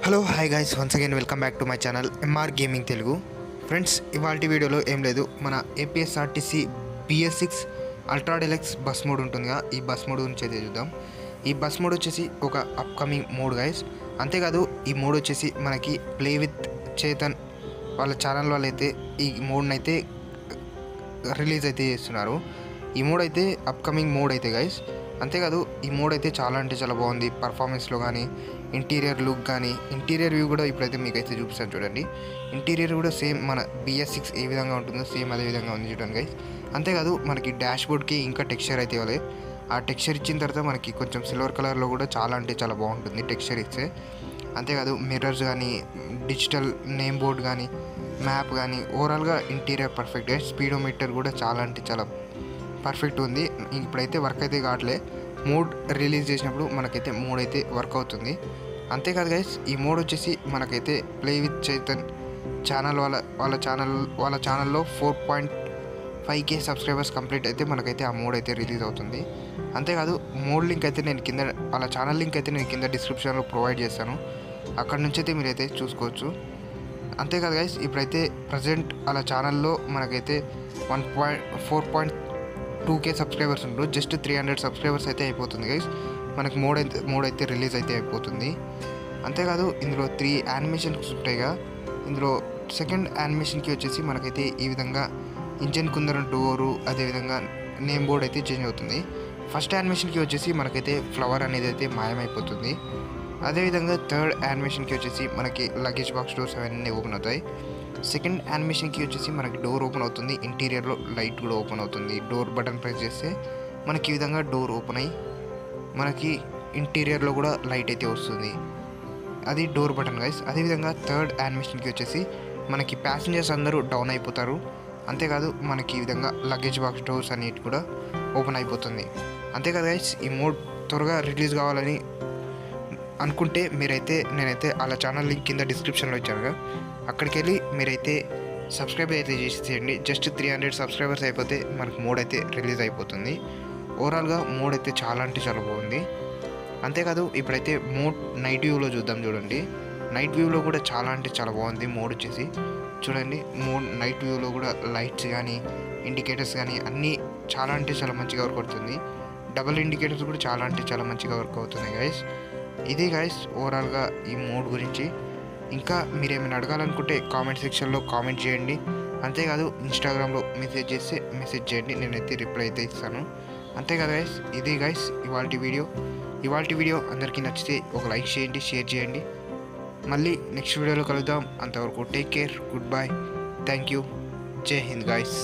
Hello hi guys, once again welcome back to my channel MR gaming Telugu. Friends, ఇవాళ వీడియోలో ఏం లేదు, మన APSRTC BS6 ultra deluxe bus mode ఉంటుందిగా, ఈ బస్ మోడ్ గురించి అయితే చూద్దాం. ఈ బస్ మోడ్ వచ్చేసి ఒక అప్కమింగ్ మోడ్ గైస్. అంతేకాదు ఈ మోడ్ వచ్చేసి మనకి ప్లే విత్ చేతన్ వాళ్ళ ఛానల్ వాళ్ళు అయితే ఈ మోడ్ని అయితే రిలీజ్ అయితే చేస్తున్నారు. ఈ మోడ్ అయితే అప్కమింగ్ మోడ్ అయితే గైస్. అంతేకాదు ఈ మోడ్ అయితే చాలా అంటే చాలా బాగుంది. పర్ఫార్మెన్స్లో కానీ, ఇంటీరియర్ లుక్ కానీ, ఇంటీరియర్ వ్యూ కూడా ఇప్పుడైతే మీకు అయితే చూపిస్తాను చూడండి. ఇంటీరియర్ కూడా సేమ్ మన BS6 ఏ విధంగా ఉంటుందో సేమ్ అదే విధంగా ఉంది చూడండి గైస్. అంతేకాదు మనకి డాష్ బోర్డ్కి ఇంకా టెక్స్చర్ అయితే ఇవ్వాలి. ఆ టెక్స్చర్ ఇచ్చిన తర్వాత మనకి కొంచెం సిల్వర్ కలర్లో కూడా చాలా అంటే చాలా బాగుంటుంది టెక్స్చర్ ఇస్తే. అంతేకాదు మిర్రర్స్ కానీ, డిజిటల్ నేమ్ బోర్డ్ కానీ, మ్యాప్ కానీ, ఓవరాల్గా ఇంటీరియర్ పర్ఫెక్ట్గా, స్పీడోమీటర్ కూడా చాలా అంటే చాలా పర్ఫెక్ట్ ఉంది. ఇప్పుడైతే వర్క్ అయితే కావట్లే. మోడ్ రిలీజ్ చేసినప్పుడు మనకైతే మోడ్ అయితే వర్క్ అవుతుంది. అంతేకాదు గైస్, ఈ మోడ్ వచ్చేసి మనకైతే ప్లే విత్ చైతన్ ఛానల్ వాళ్ళ ఛానల్లో 4.5K సబ్స్క్రైబర్స్ కంప్లీట్ అయితే మనకైతే ఆ మోడ్ అయితే రిలీజ్ అవుతుంది. అంతేకాదు మోడ్ లింక్ అయితే నేను కింద, వాళ్ళ ఛానల్ లింక్ అయితే నేను కింద డిస్క్రిప్షన్లో ప్రొవైడ్ చేస్తాను. అక్కడ నుంచి అయితే మీరైతే చూసుకోవచ్చు. అంతేకాదు గైస్, ఇప్పుడైతే ప్రజెంట్ వాళ్ళ ఛానల్లో మనకైతే 4.2K సబ్స్క్రైబర్స్ ఉంటారు. జస్ట్ 300 సబ్స్క్రైబర్స్ అయితే అయిపోతుంది గైస్. మనకి మోడ్ అయితే రిలీజ్ అయితే అయిపోతుంది. అంతేకాదు ఇందులో 3 యానిమేషన్స్ ఉంటాయిగా. ఇందులో సెకండ్ యానిమేషన్కి వచ్చేసి మనకైతే ఈ విధంగా ఇంజన్ కుందరం డోరు, అదేవిధంగా నేమ్ బోర్డ్ అయితే చేంజ్ అవుతుంది. ఫస్ట్ యానిమేషన్కి వచ్చేసి మనకైతే ఫ్లవర్ అనేది అయితే మాయమైపోతుంది. అదేవిధంగా థర్డ్ యానిమేషన్కి వచ్చేసి మనకి లగేజ్ బాక్స్ డోర్స్ అవన్నీ ఓపెన్ అవుతాయి. సెకండ్ యానిమేషన్కి వచ్చేసి మనకి డోర్ ఓపెన్ అవుతుంది. ఇంటీరియర్లో లైట్ కూడా ఓపెన్ అవుతుంది. డోర్ బటన్ ప్రెస్ చేస్తే మనకి ఈ విధంగా డోర్ ఓపెన్ అయ్యి మనకి ఇంటీరియర్లో కూడా లైట్ అయితే వస్తుంది. అది డోర్ బటన్ గైస్. అదేవిధంగా థర్డ్ యానిమేషన్కి వచ్చేసి మనకి ప్యాసింజర్స్ అందరూ డౌన్ అయిపోతారు. అంతేకాదు మనకి ఈ విధంగా లగేజ్ బాక్స్ డోర్స్ అన్నిటి కూడా ఓపెన్ అయిపోతుంది. అంతేకాదు గైస్, ఈ మోడ్ త్వరగా రిలీజ్ కావాలని అనుకుంటే నేనైతే వాళ్ళ ఛానల్ లింక్ కింద డిస్క్రిప్షన్లో ఇచ్చాను. అక్కడికి వెళ్ళి మీరైతే సబ్స్క్రైబ్ అయితే చేసేయండి. జస్ట్ 300 సబ్స్క్రైబర్స్ అయిపోతే మనకు మోడ్ అయితే రిలీజ్ అయిపోతుంది. ఓవరాల్గా మోడ్ అయితే చాలా అంటే చాలా బాగుంది. అంతేకాదు ఇప్పుడైతే మోడ్ నైట్ వ్యూలో చూద్దాం చూడండి. నైట్ వ్యూలో కూడా చాలా అంటే చాలా బాగుంది మోడ్ వచ్చేసి. చూడండి, మోడ్ నైట్ వ్యూలో కూడా లైట్స్ కానీ, ఇండికేటర్స్ కానీ అన్నీ చాలా అంటే చాలా మంచిగా వర్క్ అవుతుంది. డబుల్ ఇండికేటర్స్ కూడా చాలా అంటే చాలా మంచిగా వర్క్ అవుతున్నాయి గైస్. ఇది గైస్ ఓవరాల్గా ఈ మోడ్ గురించి. ఇంకా మీరేమైనా అడగాలనుకుంటే కామెంట్ సెక్షన్లో కామెంట్ చేయండి. అంతేకాదు ఇన్స్టాగ్రామ్లో మెసేజ్ చేస్తే మెసేజ్ చేయండి, నేనైతే రిప్లై అయితే ఇస్తాను. అంతేకాదు గైస్, ఇది గైస్ ఇవాల్టి వీడియో అందరికీ నచ్చితే ఒక లైక్ చేయండి, షేర్ చేయండి. మళ్ళీ నెక్స్ట్ వీడియోలో కలుద్దాం. అంతవరకు take care, good bye, thank you, జై హింద్ గైస్.